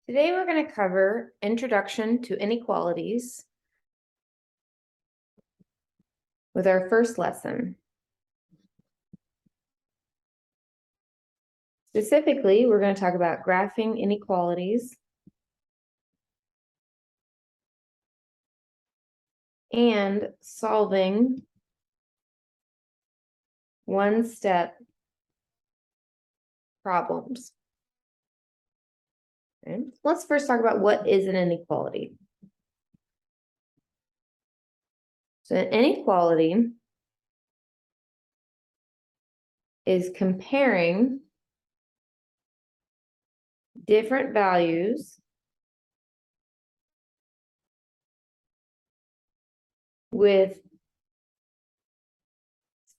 Today we're going to cover Introduction to Inequalities with our first lesson. Specifically, we're going to talk about graphing inequalities and solving one-step problems. Okay. Let's first talk about what is an inequality. So an inequality is comparing different values with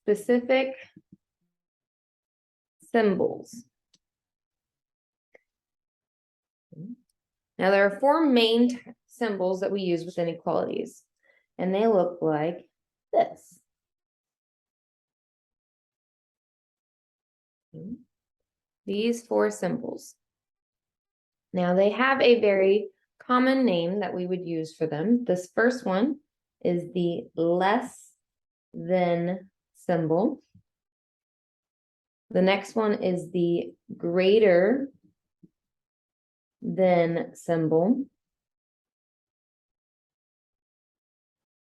specific symbols. Now, there are four main symbols that we use with inequalities, and they look like this. These four symbols. Now, they have a very common name that we would use for them. This first one is the less than symbol. The next one is the greater than symbol.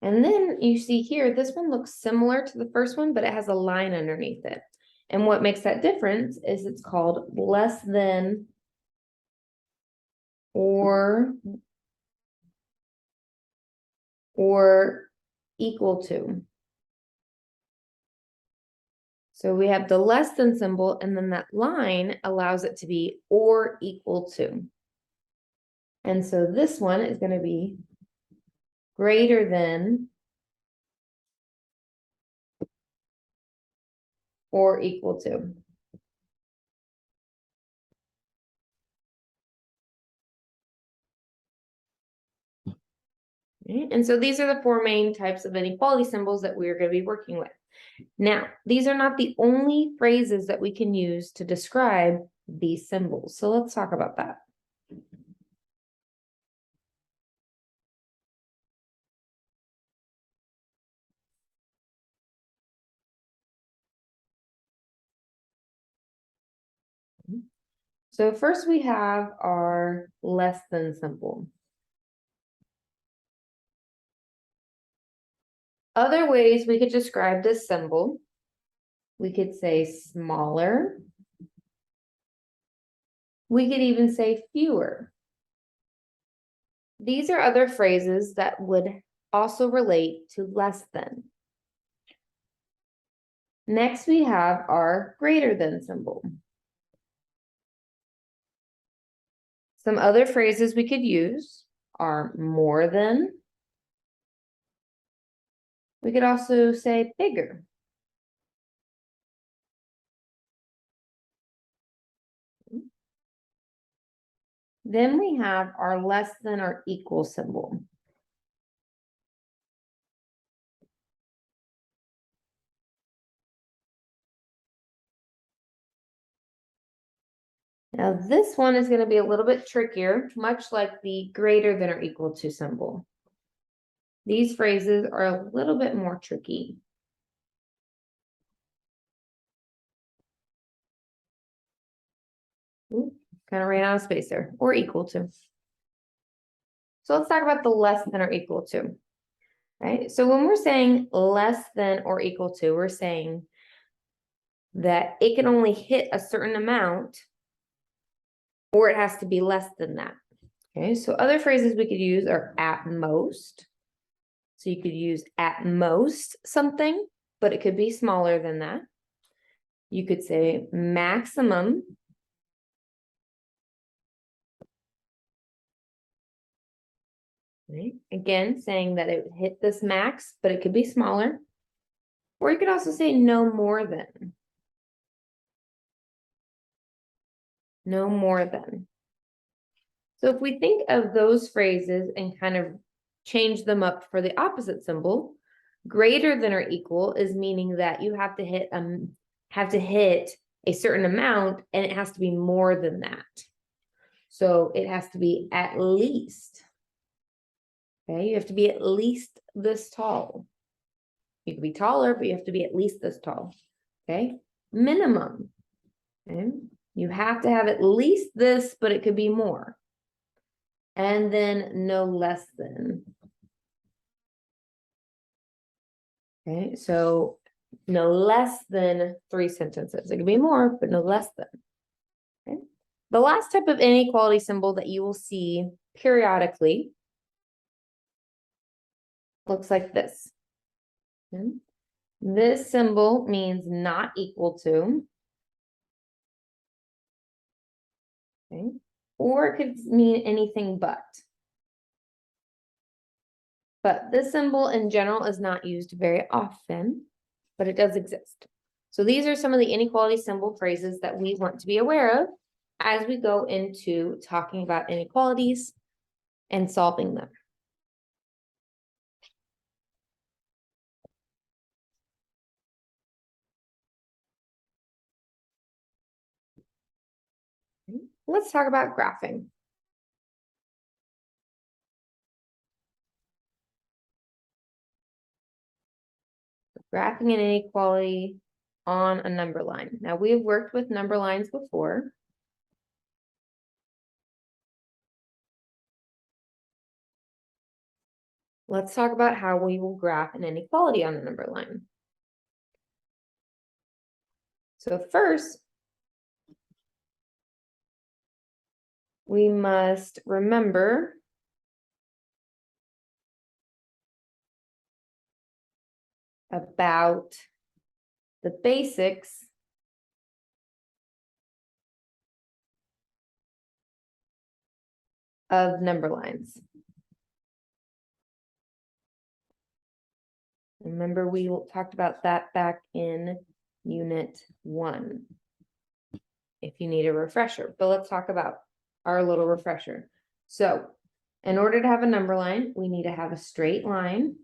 And then you see here, this one looks similar to the first one, but it has a line underneath it. And what makes that difference is it's called less than or equal to. So we have the less than symbol, and then that line allows it to be or equal to. And so this one is going to be greater than or equal to. Okay. And so these are the four main types of inequality symbols that we're going to be working with. Now, these are not the only phrases that we can use to describe these symbols. So let's talk about that. So first we have our less than symbol. Other ways we could describe this symbol, we could say smaller. We could even say fewer. These are other phrases that would also relate to less than. Next, we have our greater than symbol. Some other phrases we could use are more than. We could also say bigger. Then we have our less than or equal symbol. Now this one is going to be a little bit trickier, much like the greater than or equal to symbol. These phrases are a little bit more tricky. Kind of ran out of space there, or equal to. So let's talk about the less than or equal to. Right? So when we're saying less than or equal to, we're saying that it can only hit a certain amount, or it has to be less than that. Okay, so other phrases we could use are at most. So you could use at most something, but it could be smaller than that. You could say maximum. Right? Again, saying that it would hit this max, but it could be smaller. Or you could also say no more than. No more than. So if we think of those phrases and kind of change them up for the opposite symbol, greater than or equal is meaning that you have to hit a certain amount, and it has to be more than that. So it has to be at least. Okay, you have to be at least this tall. You could be taller, but you have to be at least this tall. Okay, minimum. Okay, you have to have at least this, but it could be more. And then no less than. Okay, so no less than 3 sentences. It could be more, but no less than. Okay. The last type of inequality symbol that you will see periodically looks like this. Okay. This symbol means not equal to. Okay. Or it could mean anything but. But this symbol in general is not used very often, but it does exist. So these are some of the inequality symbol phrases that we want to be aware of as we go into talking about inequalities and solving them. Let's talk about graphing. Graphing an inequality on a number line. Now, we have worked with number lines before. Let's talk about how we will graph an inequality on a number line. So first, we must remember about the basics of number lines. Remember, we talked about that back in Unit 1, if you need a refresher. But let's talk about our little refresher. So, in order to have a number line, we need to have a straight line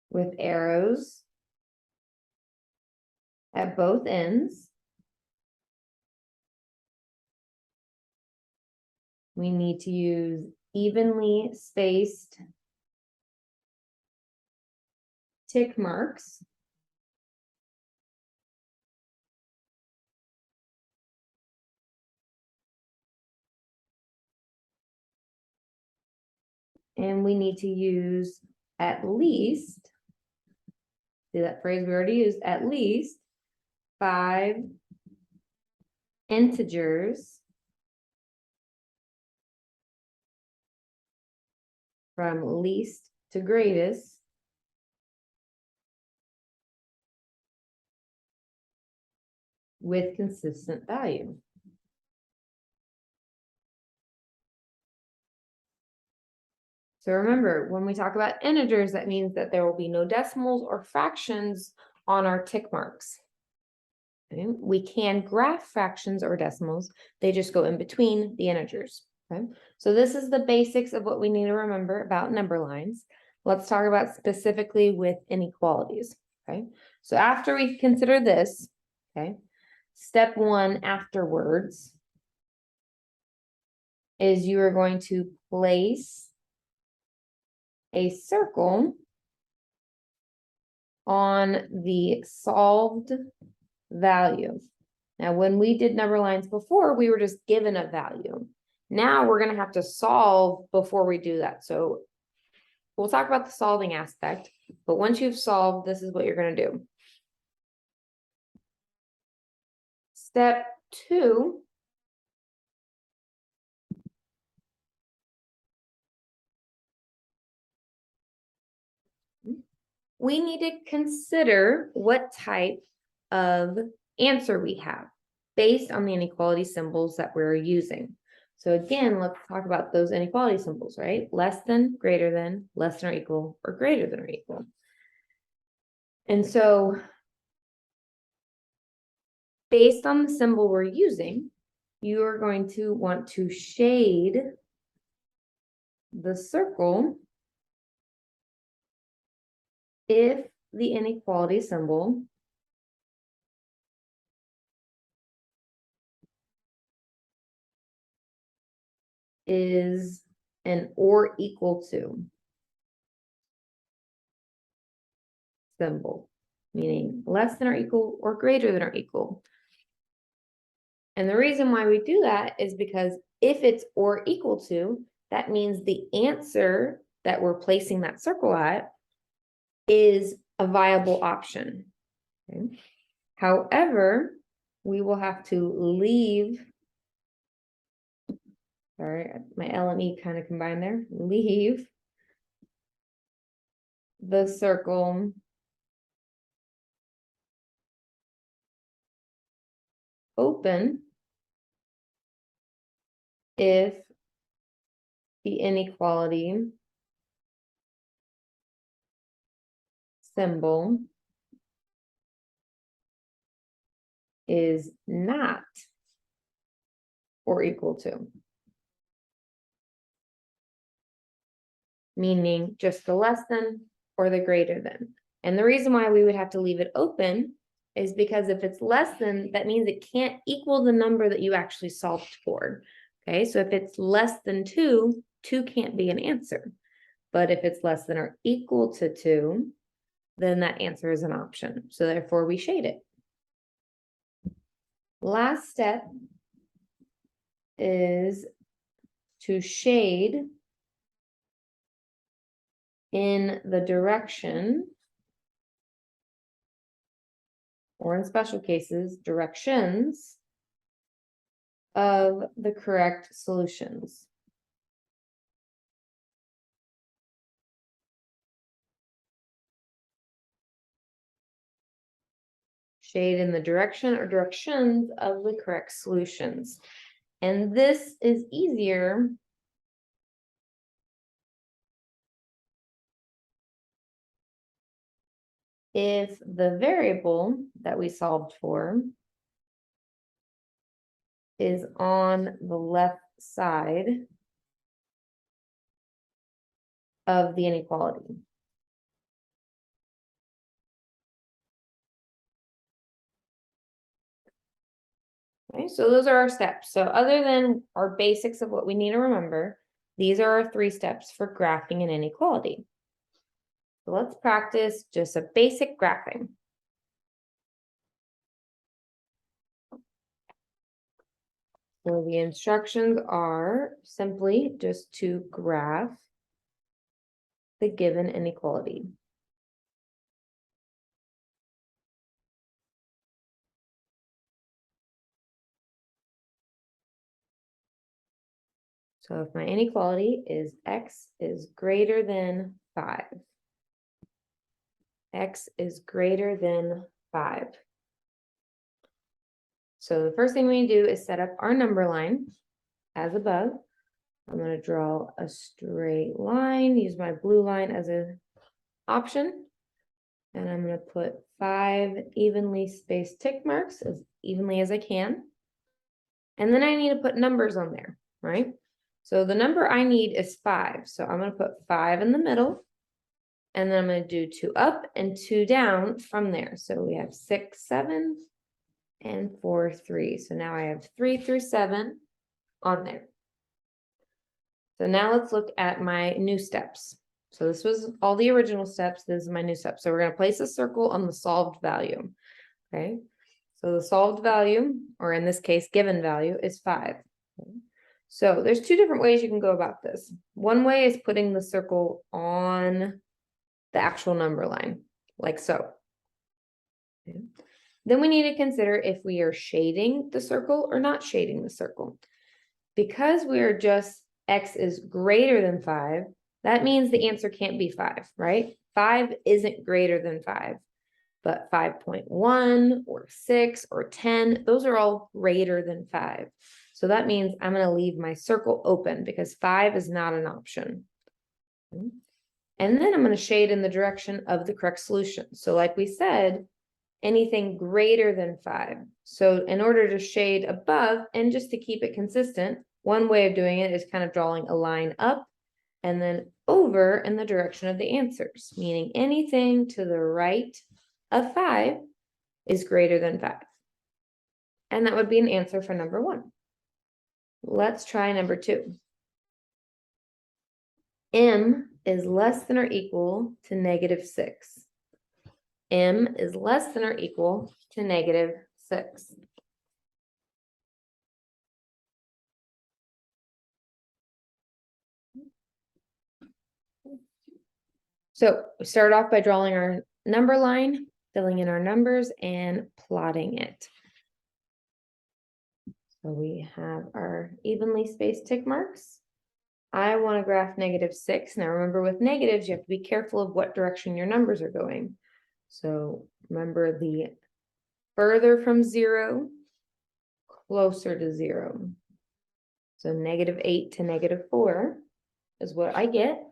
with arrows at both ends. We need to use evenly spaced tick marks. And we need to use at least, see that phrase we already used, at least 5 integers from least to greatest with consistent value. So remember, when we talk about integers, that means that there will be no decimals or fractions on our tick marks. Okay? We can graph fractions or decimals. They just go in between the integers. Okay? So this is the basics of what we need to remember about number lines. Let's talk about specifically with inequalities. Okay? So after we consider this, okay, step 1 afterwards is you are going to place a circle on the solved value. Now, when we did number lines before, we were just given a value. Now we're going to have to solve before we do that. So we'll talk about the solving aspect, but once you've solved, this is what you're going to do. Step 2, we need to consider what type of answer we have based on the inequality symbols that we're using. So again, let's talk about those inequality symbols, right? Less than, greater than, less than or equal, or greater than or equal. And so based on the symbol we're using, you are going to want to shade the circle if the inequality symbol is an or equal to symbol, meaning less than or equal or greater than or equal. And the reason why we do that is because if it's or equal to, that means the answer that we're placing that circle at is a viable option. Okay? However, we will have to leave, sorry, my L and E kind of combined there, leave the circle open if the inequality symbol is not or equal to, meaning just the less than or the greater than. And the reason why we would have to leave it open is because if it's less than, that means it can't equal the number that you actually solved for. Okay, so if it's less than 2, 2 can't be an answer. But if it's less than or equal to 2, then that answer is an option. So therefore we shade it. Last step is to shade in the direction, or in special cases, directions of the correct solutions. Shade in the direction or directions of the correct solutions. And this is easier if the variable that we solved for is on the left side of the inequality. Okay, so those are our steps. So other than our basics of what we need to remember, these are our 3 steps for graphing an inequality. So let's practice just a basic graphing. So the instructions are simply just to graph the given inequality. So if my inequality is x is greater than 5, x is greater than 5. So the first thing we do is set up our number line as above. I'm going to draw a straight line, use my blue line as an option. And I'm going to put 5 evenly spaced tick marks as evenly as I can. And then I need to put numbers on there, right? So the number I need is 5. So I'm going to put 5 in the middle. And then I'm going to do 2 up and 2 down from there. So we have 6, 7, and 4, 3. So now I have 3 through 7 on there. So now let's look at my new steps. So this was all the original steps. This is my new step. So we're going to place a circle on the solved value. Okay. So the solved value, or in this case, given value, is 5. Okay. So there's 2 different ways you can go about this. One way is putting the circle on the actual number line, like so. Okay. Then we need to consider if we are shading the circle or not shading the circle. Because we are just x is greater than 5, that means the answer can't be 5, right? 5 isn't greater than 5, but 5.1 or 6 or 10, those are all greater than 5. So that means I'm going to leave my circle open because 5 is not an option. And then I'm going to shade in the direction of the correct solution. So like we said, anything greater than 5. So in order to shade above, and just to keep it consistent, one way of doing it is kind of drawing a line up and then over in the direction of the answers, meaning anything to the right of 5 is greater than 5. And that would be an answer for number 1. Let's try number 2. M is less than or equal to -6. M is less than or equal to -6. So we start off by drawing our number line, filling in our numbers, and plotting it. So we have our evenly spaced tick marks. I want to graph -6. Now remember, with negatives, you have to be careful of what direction your numbers are going. So remember, the further from 0, closer to 0. So -8 to -4 is what I get.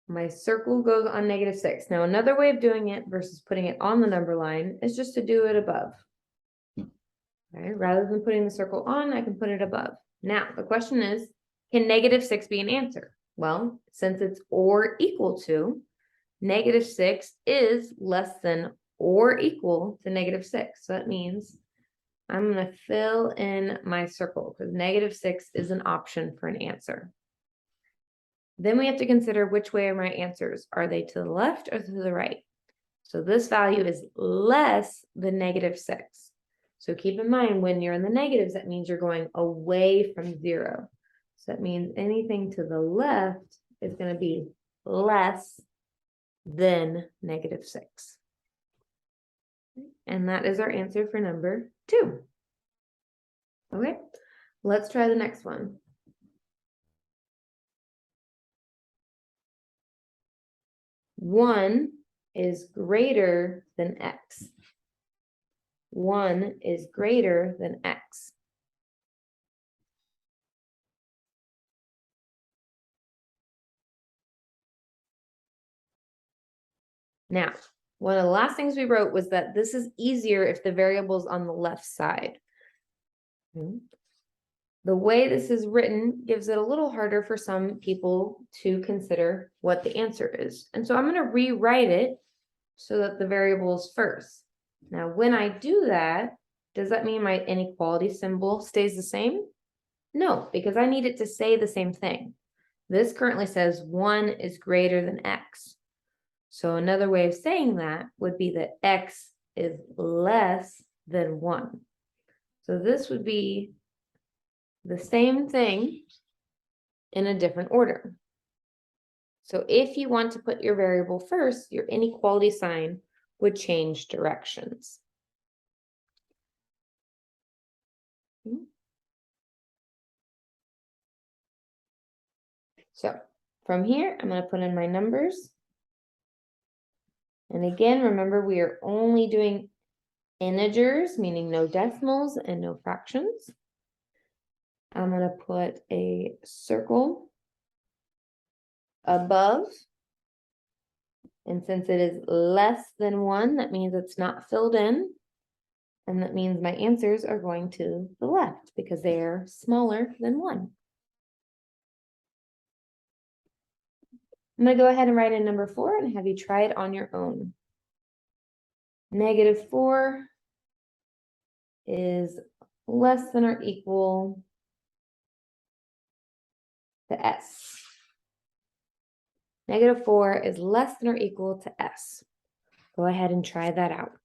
My circle goes on -6. Now, another way of doing it versus putting it on the number line is just to do it above. Okay, rather than putting the circle on, I can put it above. Now, the question is, can -6 be an answer? Well, since it's or equal to, -6 is less than or equal to -6. So that means I'm going to fill in my circle because -6 is an option for an answer. Then we have to consider which way are my answers. Are they to the left or to the right? So this value is less than -6. So keep in mind, when you're in the negatives, that means you're going away from 0. So that means anything to the left is going to be less than -6. And that is our answer for number 2. Okay, let's try the next one. 1 is greater than x. 1 is greater than x. Now, one of the last things we wrote was that this is easier if the variable's on the left side. The way this is written gives it a little harder for some people to consider what the answer is. And so I'm going to rewrite it so that the variable is first. Now, when I do that, does that mean my inequality symbol stays the same? No, because I need it to say the same thing. This currently says 1 is greater than x. So another way of saying that would be that x is less than 1. So this would be the same thing in a different order. So if you want to put your variable first, your inequality sign would change directions. So from here, I'm going to put in my numbers. And again, remember, we are only doing integers, meaning no decimals and no fractions. I'm going to put a circle above. And since it is less than 1, that means it's not filled in. And that means my answers are going to the left because they are smaller than 1. I'm going to go ahead and write in number 4 and have you try it on your own. -4 is less than or equal to s. -4 is less than or equal to s. Go ahead and try that out.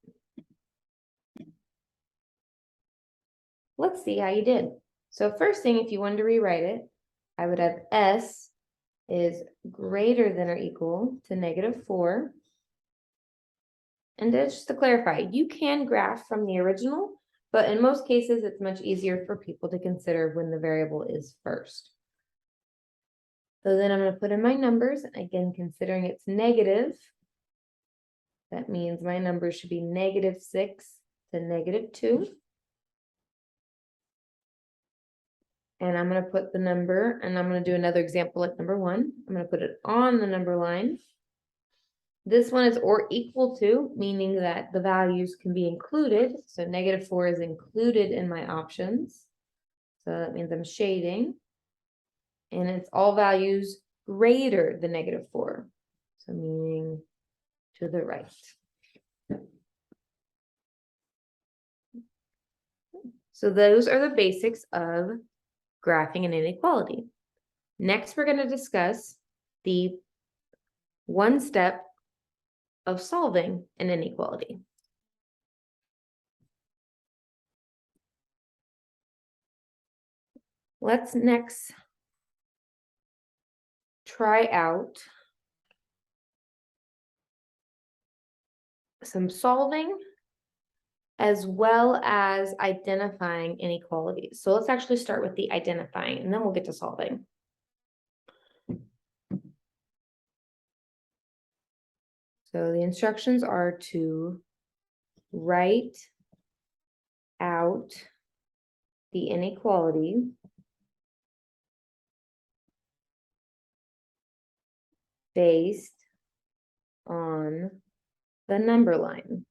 Let's see how you did. So first thing, if you wanted to rewrite it, I would have s is greater than or equal to -4. And just to clarify, you can graph from the original, but in most cases, it's much easier for people to consider when the variable is first. So then I'm going to put in my numbers. Again, considering it's negative, that means my numbers should be -6 to -2. And I'm going to put the number, and I'm going to do another example like number 1. I'm going to put it on the number line. This one is or equal to, meaning that the values can be included. So -4 is included in my options. So that means I'm shading. And it's all values greater than -4. So meaning to the right. So those are the basics of graphing an inequality. Next, we're going to discuss the one step of solving an inequality. Let's next try out some solving as well as identifying inequalities. So let's actually start with the identifying, and then we'll get to solving. So the instructions are to write out the inequality based on the number line.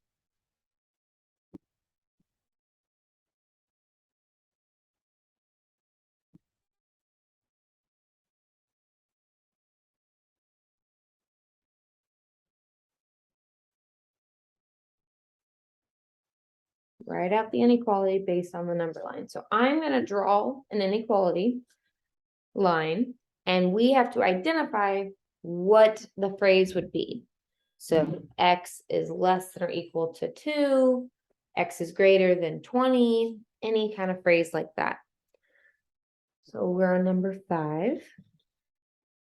Write out the inequality based on the number line. So I'm going to draw an inequality line, and we have to identify what the phrase would be. So x is less than or equal to 2, x is greater than 20, any kind of phrase like that. So we're on number 5.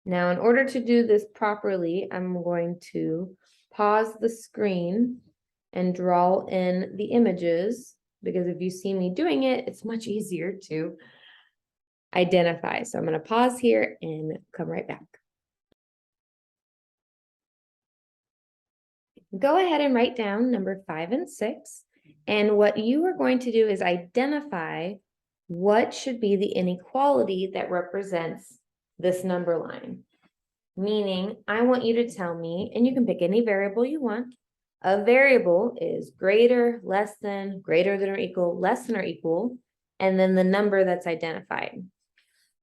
Now, in order to do this properly, I'm going to pause the screen and draw in the images, because if you see me doing it, it's much easier to identify. So I'm going to pause here and come right back. Go ahead and write down number 5 and 6. And what you are going to do is identify what should be the inequality that represents this number line. Meaning, I want you to tell me, and you can pick any variable you want. A variable is greater, less than, greater than or equal, less than or equal, and then the number that's identified.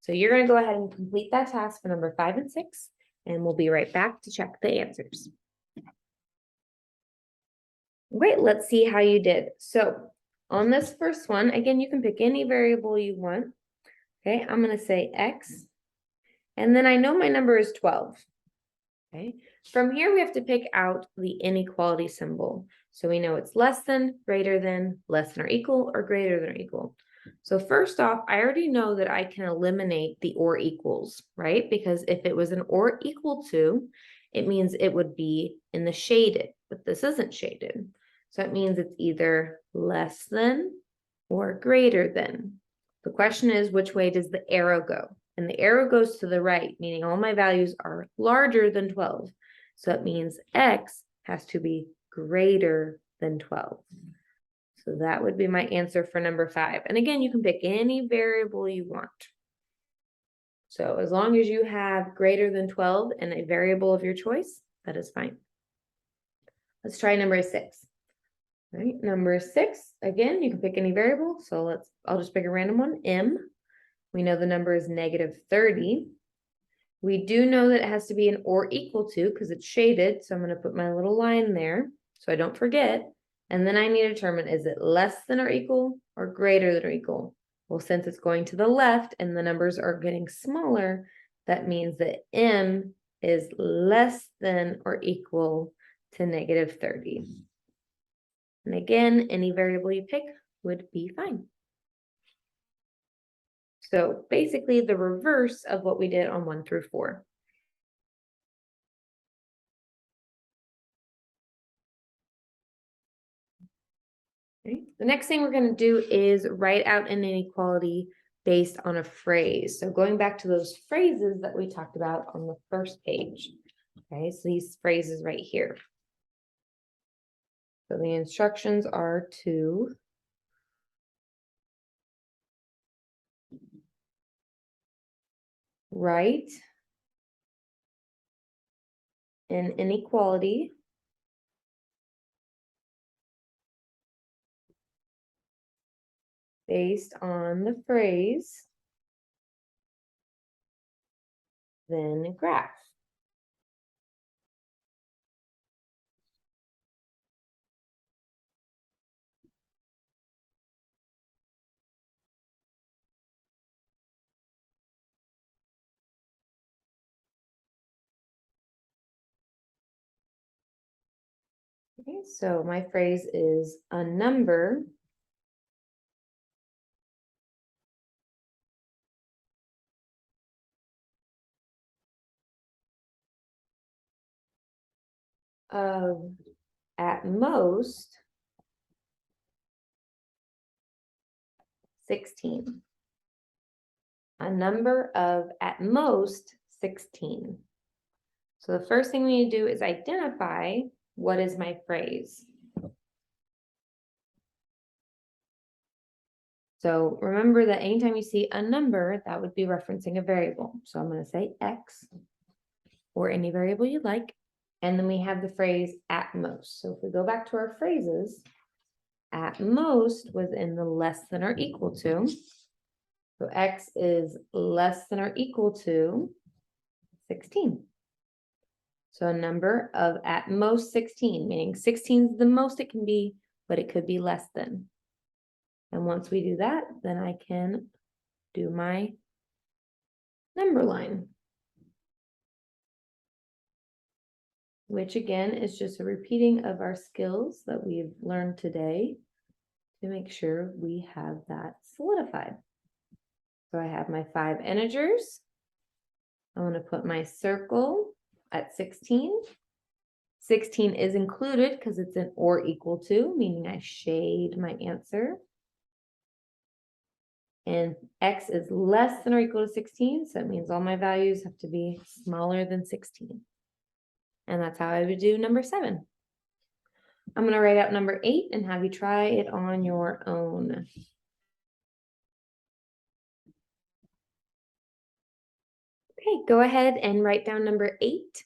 So you're going to go ahead and complete that task for number 5 and 6, and we'll be right back to check the answers. Great, let's see how you did. So on this first one, again, you can pick any variable you want. Okay, I'm going to say x, and then I know my number is 12. Okay, from here we have to pick out the inequality symbol. So we know it's less than, greater than, less than or equal, or greater than or equal. So first off, I already know that I can eliminate the or equals, right? Because if it was an or equal to, it means it would be in the shaded, but this isn't shaded. So it means it's either less than or greater than. The question is, which way does the arrow go? And the arrow goes to the right, meaning all my values are larger than 12. So it means x has to be greater than 12. So that would be my answer for number 5. And again, you can pick any variable you want. So as long as you have greater than 12 and a variable of your choice, that is fine. Let's try number 6. All right, number 6, again, you can pick any variable. So I'll just pick a random one, m. We know the number is -30. We do know that it has to be an or equal to because it's shaded. So I'm going to put my little line there so I don't forget. And then I need to determine, is it less than or equal or greater than or equal? Well, since it's going to the left and the numbers are getting smaller, that means that m is less than or equal to -30. And again, any variable you pick would be fine. So basically the reverse of what we did on 1 through 4. Okay. The next thing we're going to do is write out an inequality based on a phrase. So going back to those phrases that we talked about on the first page. Okay, so these phrases right here. So the instructions are to write an inequality based on the phrase, then graph. Okay, so my phrase is a number of at most 16. A number of at most 16. So the first thing we need to do is identify what is my phrase. So remember that anytime you see a number, that would be referencing a variable. So I'm going to say X or any variable you like. And then we have the phrase at most. So if we go back to our phrases, at most was in the less than or equal to. So X is less than or equal to 16. So a number of at most 16, meaning 16 is the most it can be, but it could be less than. And once we do that, then I can do my number line, which again is just a repeating of our skills that we've learned today to make sure we have that solidified. So I have my 5 integers. I want to put my circle at 16. 16 is included because it's an or equal to, meaning I shade my answer. And X is less than or equal to 16, so it means all my values have to be smaller than 16. And that's how I would do number 7. I'm going to write out number 8 and have you try it on your own. Okay, go ahead and write down number 8.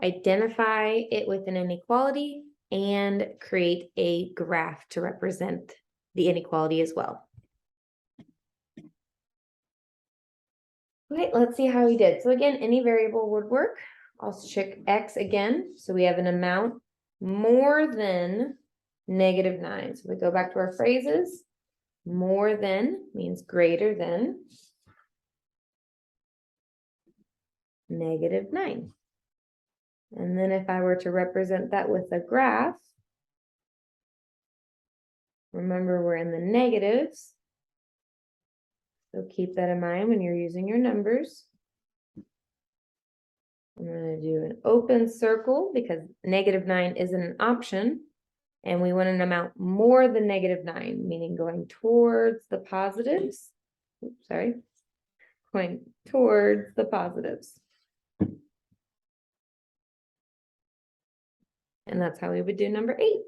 Identify it with an inequality and create a graph to represent the inequality as well. Okay, let's see how we did. So again, any variable would work. I'll check X again. So we have an amount more than -9. So we go back to our phrases. More than means greater than -9. And then if I were to represent that with a graph, remember we're in the negatives. So keep that in mind when you're using your numbers. I'm going to do an open circle because -9 isn't an option. And we want an amount more than -9, meaning going towards the positives. Oops, sorry. Going towards the positives. And that's how we would do number 8.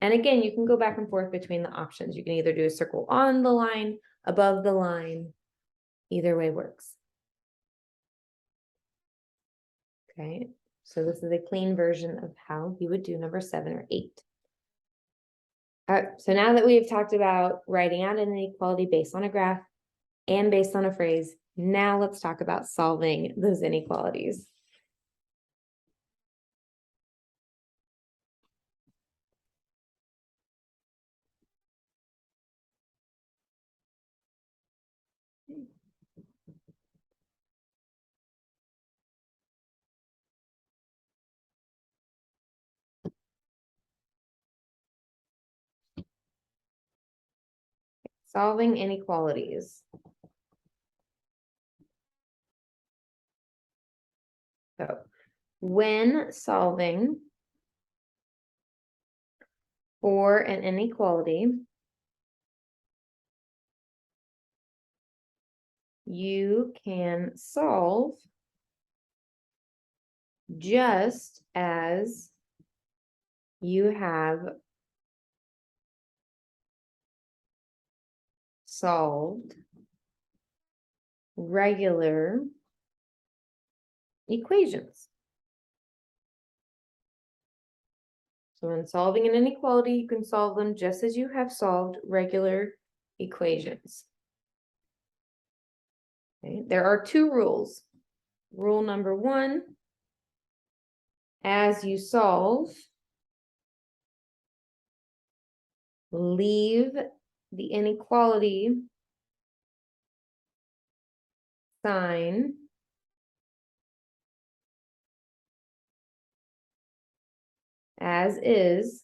And again, you can go back and forth between the options. You can either do a circle on the line, above the line. Either way works. Okay, so this is a clean version of how you would do number 7 or 8. All right, so now that we have talked about writing out an inequality based on a graph and based on a phrase, now let's talk about solving those inequalities. Solving inequalities. So when solving for an inequality, you can solve just as you have solved regular equations. So when solving an inequality, you can solve them just as you have solved regular equations. Okay. There are 2 rules. Rule number 1, as you solve, leave the inequality sign as is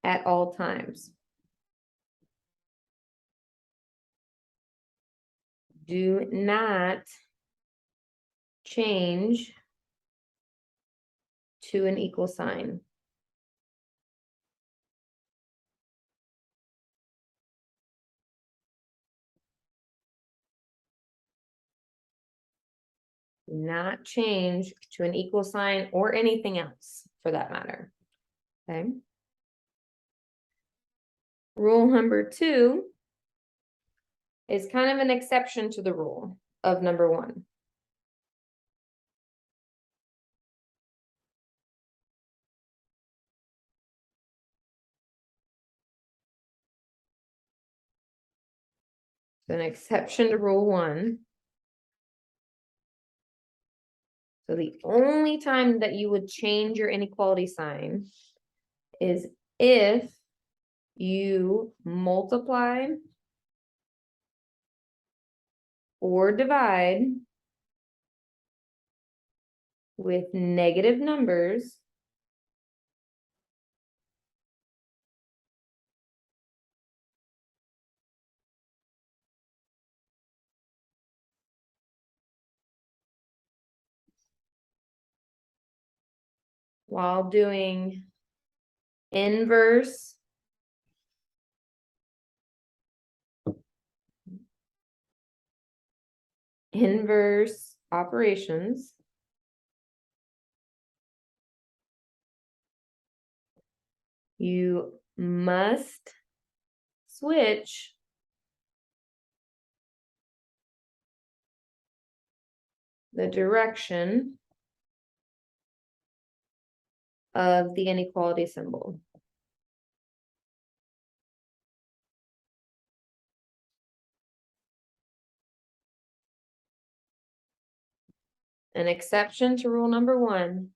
at all times. Do not change to an equal sign. Do not change to an equal sign or anything else for that matter. Okay. Rule number 2 is kind of an exception to the rule of number 1. An exception to rule 1. So the only time that you would change your inequality sign is if you multiply or divide with negative numbers while doing inverse operations. You must switch the direction of the inequality symbol. An exception to rule number 1,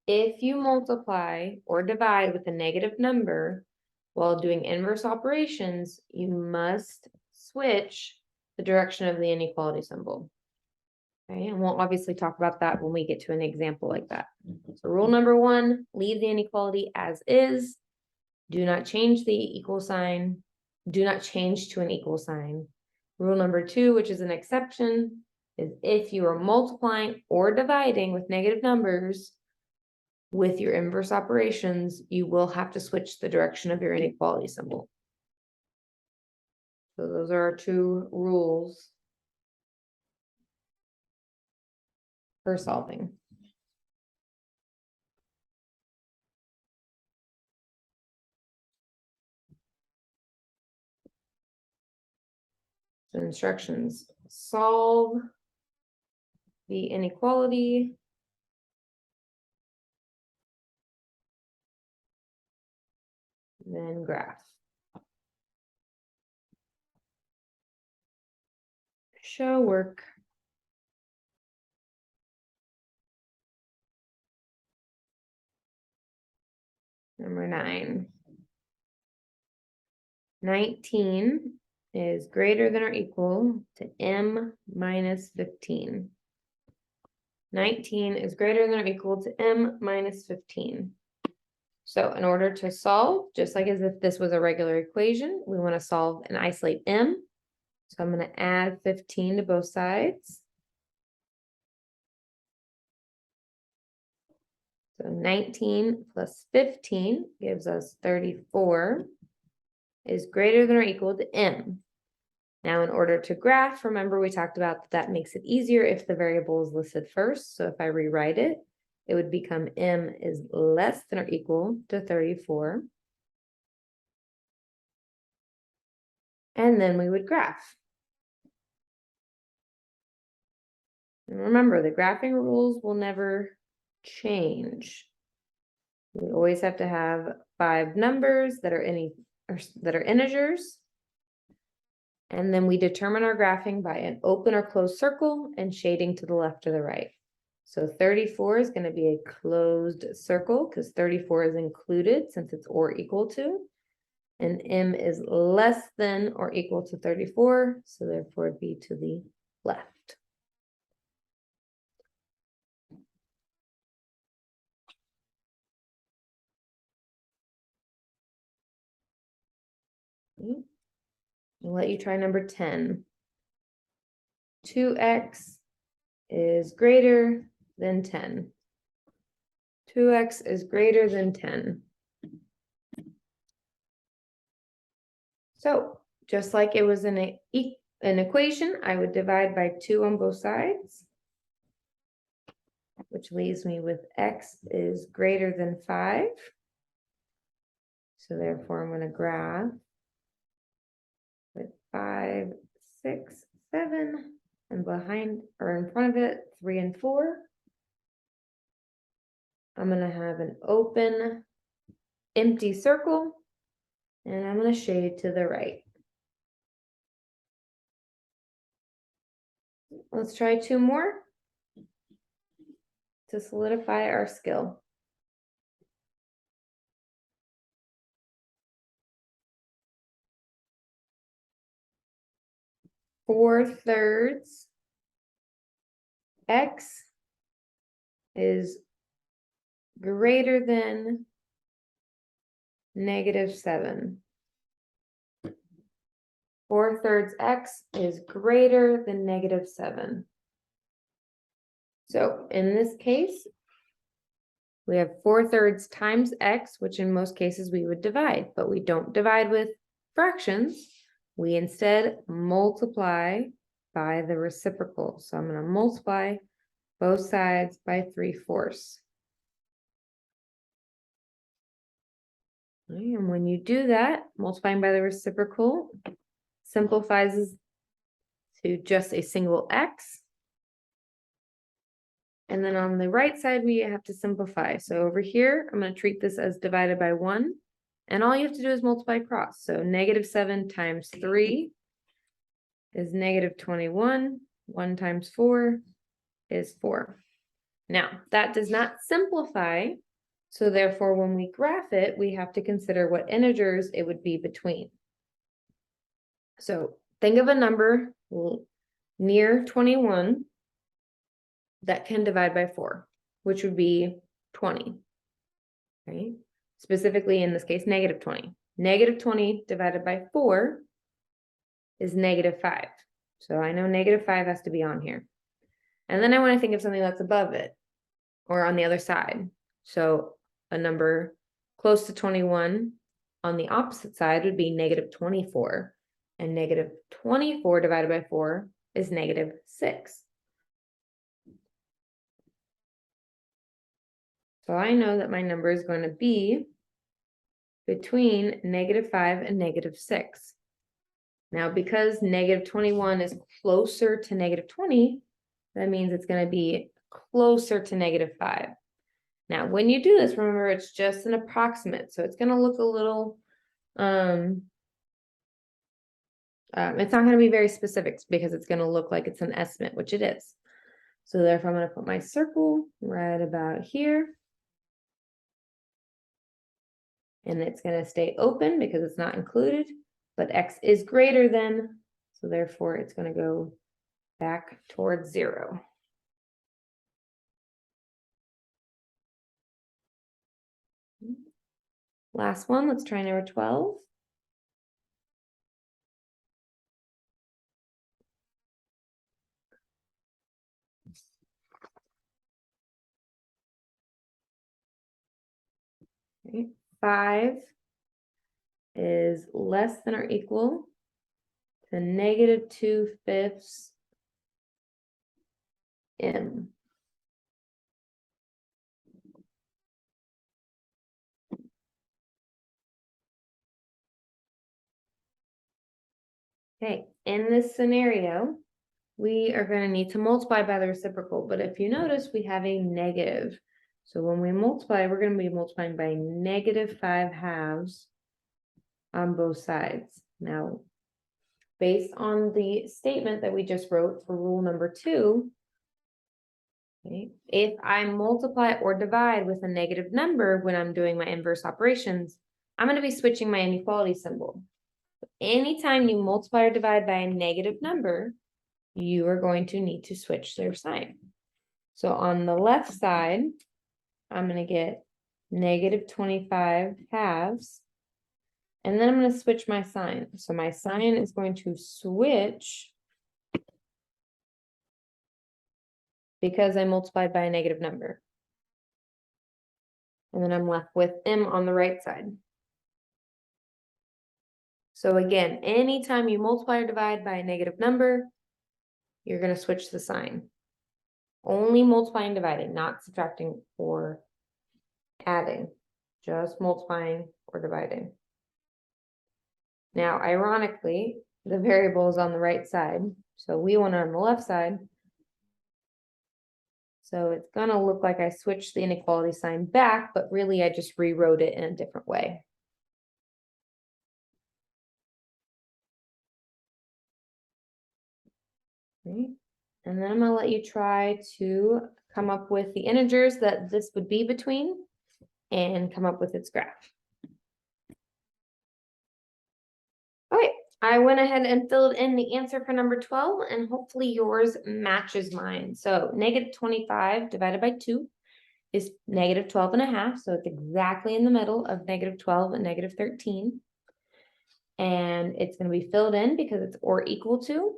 if you multiply or divide with a negative number while doing inverse operations, you must switch the direction of the inequality symbol. Okay, and we'll obviously talk about that when we get to an example like that. So rule number 1, leave the inequality as is. Do not change the equal sign. Do not change to an equal sign. Rule number 2, which is an exception, is if you are multiplying or dividing with negative numbers with your inverse operations, you will have to switch the direction of your inequality symbol. So those are our 2 rules for solving. So instructions: solve the inequality, then graph. Show work. Number 9. 19 is greater than or equal to m minus 15. 19 is greater than or equal to m minus 15. So in order to solve, just like as if this was a regular equation, we want to solve and isolate m. So I'm going to add 15 to both sides. So 19 plus 15 gives us 34 is greater than or equal to m. Now, in order to graph, remember we talked about that makes it easier if the variable is listed first. So if I rewrite it, it would become m is less than or equal to 34. And then we would graph. And remember, the graphing rules will never change. We always have to have 5 numbers that are integers. And then we determine our graphing by an open or closed circle and shading to the left or the right. So 34 is going to be a closed circle because 34 is included since it's or equal to. And m is less than or equal to 34, so therefore it'd be to the left. I'll let you try number 10. 2x is greater than 10. 2x is greater than 10. So just like it was an equation, I would divide by 2 on both sides, which leaves me with x is greater than 5. So therefore, I'm going to graph with 5, 6, 7, and behind or in front of it, 3 and 4. I'm going to have an open, empty circle, and I'm going to shade to the right. Let's try 2 more to solidify our skill. 4/3 x is greater than -7. 4/3 x is greater than -7. So in this case, we have 4/3 times x, which in most cases we would divide, but we don't divide with fractions. We instead multiply by the reciprocal. So I'm going to multiply both sides by 3/4. And when you do that, multiplying by the reciprocal simplifies to just a single x. And then on the right side, we have to simplify. So over here, I'm going to treat this as divided by 1. And all you have to do is multiply across. So -7 times 3 is -21. 1 times 4 is 4. Now, that does not simplify. So therefore, when we graph it, we have to consider what integers it would be between. So think of a number near 21 that can divide by 4, which would be 20, right? Specifically in this case, -20. -20 divided by 4 is -5. So I know -5 has to be on here. And then I want to think of something that's above it or on the other side. So a number close to 21 on the opposite side would be -24. And -24 divided by 4 is -6. So I know that my number is going to be between -5 and -6. Now, because -21 is closer to -20, that means it's going to be closer to -5. Now, when you do this, remember, it's just an approximate. So it's going to look a little, it's not going to be very specific because it's going to look like it's an estimate, which it is. So therefore, I'm going to put my circle right about here. And it's going to stay open because it's not included, but x is greater than, so therefore it's going to go back towards 0. Last one, let's try number 12. Okay. 5 is less than or equal to -2/5 m. Okay, in this scenario, we are going to need to multiply by the reciprocal, but if you notice, we have a negative. So when we multiply, we're going to be multiplying by -5/2 on both sides. Now, based on the statement that we just wrote for rule number 2, okay, if I multiply or divide with a negative number when I'm doing my inverse operations, I'm going to be switching my inequality symbol. Anytime you multiply or divide by a negative number, you are going to need to switch their sign. So on the left side, I'm going to get -25/2 And then I'm going to switch my sign. So my sign is going to switch because I multiplied by a negative number. And then I'm left with m on the right side. So again, anytime you multiply or divide by a negative number, you're going to switch the sign. Only multiplying and dividing, not subtracting or adding, just multiplying or dividing. Now, ironically, the variable is on the right side, so we want it on the left side. So it's going to look like I switched the inequality sign back, but really I just rewrote it in a different way. Right. And then I'm going to let you try to come up with the integers that this would be between and come up with its graph. Okay, I went ahead and filled in the answer for number 12, and hopefully yours matches mine. So negative 25 divided by 2 is negative 12.5. So it's exactly in the middle of negative 12 and negative 13. And it's going to be filled in because it's or equal to,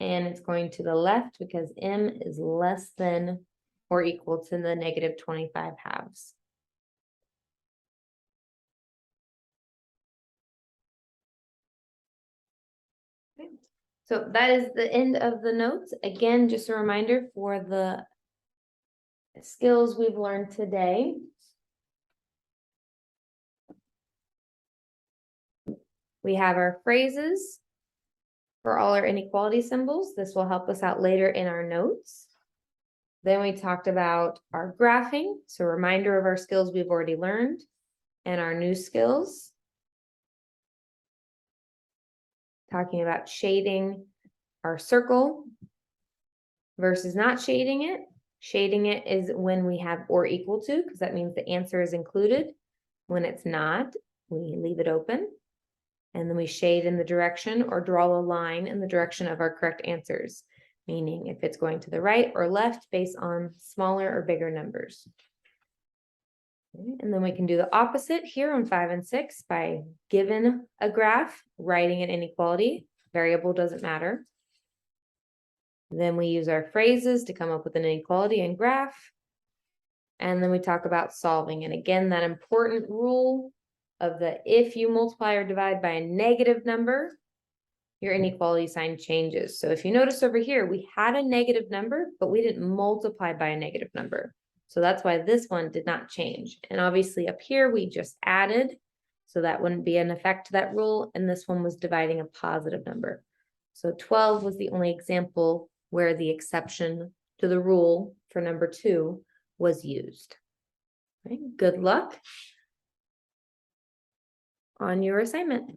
and it's going to the left because m is less than or equal to the negative 25 halves. Okay. So that is the end of the notes. Again, just a reminder for the skills we've learned today. We have our phrases for all our inequality symbols. This will help us out later in our notes. Then we talked about our graphing. So a reminder of our skills we've already learned and our new skills. Talking about shading our circle versus not shading it. Shading it is when we have or equal to, because that means the answer is included. When it's not, we leave it open. And then we shade in the direction or draw a line in the direction of our correct answers, meaning if it's going to the right or left based on smaller or bigger numbers. Okay, and then we can do the opposite here on 5 and 6 by given a graph, writing an inequality. Variable doesn't matter. Then we use our phrases to come up with an inequality and graph. And then we talk about solving. And again, that important rule of the if you multiply or divide by a negative number, your inequality sign changes. So if you notice over here, we had a negative number, but we didn't multiply by a negative number. So that's why this one did not change. And obviously up here, we just added. So that wouldn't be an effect to that rule. And this one was dividing a positive number. So 12 was the only example where the exception to the rule for number 2 was used. Right? Good luck on your assignment.